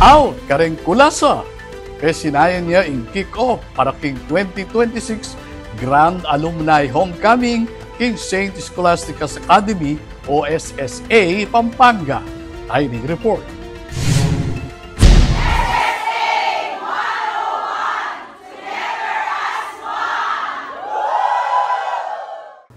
Out kareng kulasa. Sinayan niya in kick-off para king 2026 Grand Alumni Homecoming King St. Scholastica's Academy o SSA Pampanga. Timing report.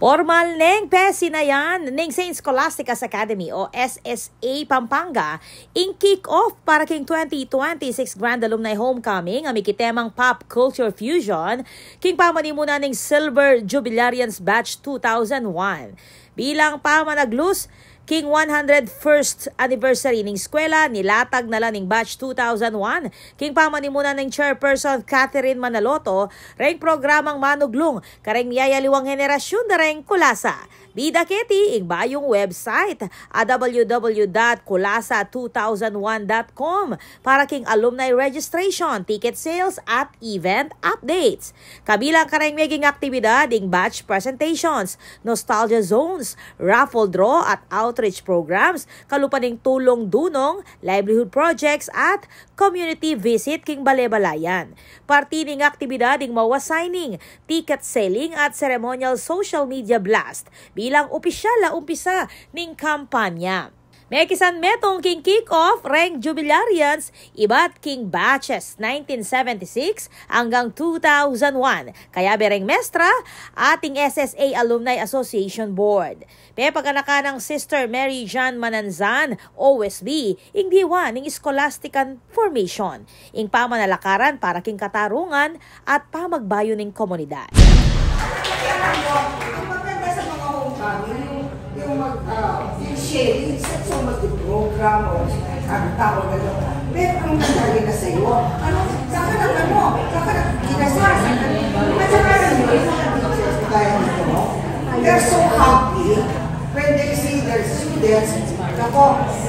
Formal neng pesinayan ng St. Scholastica's Academy o SSA Pampanga in kick-off para king 2026 Grand Alumni Homecoming ang mikitemang Pop Culture Fusion king pamanimuna ng Silver Jubilarians Batch 2001. Bilang pamanaglus king 101st anniversary ning eskwela, nilatag na lang ning batch 2001. King pamanimuna ning chairperson Catherine Manaloto, reng programang manuglong, kareng niyayaliwang henerasyon na reng kulasa. Bida keti ing bayong website www.kulasa2001.com para king alumni registration, ticket sales at event updates. Kabilang kareng maging aktibidad ing batch presentations, nostalgia zones, raffle draw at outreach programs, kalupaning tulong dunong, livelihood projects at community visit king balebalayan. Parti ning aktibidad ing mawa signing, ticket selling at ceremonial social media blast bilang opisyal na umpisa ning kampanya. May kisan metong king kick-off reng Jubilarians iba't king batches 1976 hanggang 2001. Kaya bereng mestra ating SSA Alumni Association Board. May pagkanaka ng Sister Mary Jean Mananzan, OSB, ing diwa ning Scholastican Formation. Ing pamanalakaran para king katarungan at pamagbayo ning komunidad. Yung sharing, so mag-program o tawag na doon. Pero ang nangyari na sa'yo, saka na kinasasa. At saka na yung kaya nito, they're so happy when they see their students,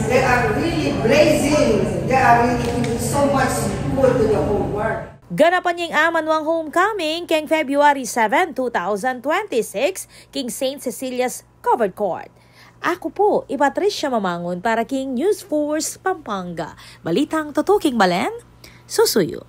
they are really blazing, they are really giving so much good to the whole world. Ganapan niyang amanwang homecoming keng February 7, 2026, King St. Cecilia's Covered Court. Ako po, Patricia Mamangon para King News Force Pampanga. Balitang tutuking Balen, susuyo.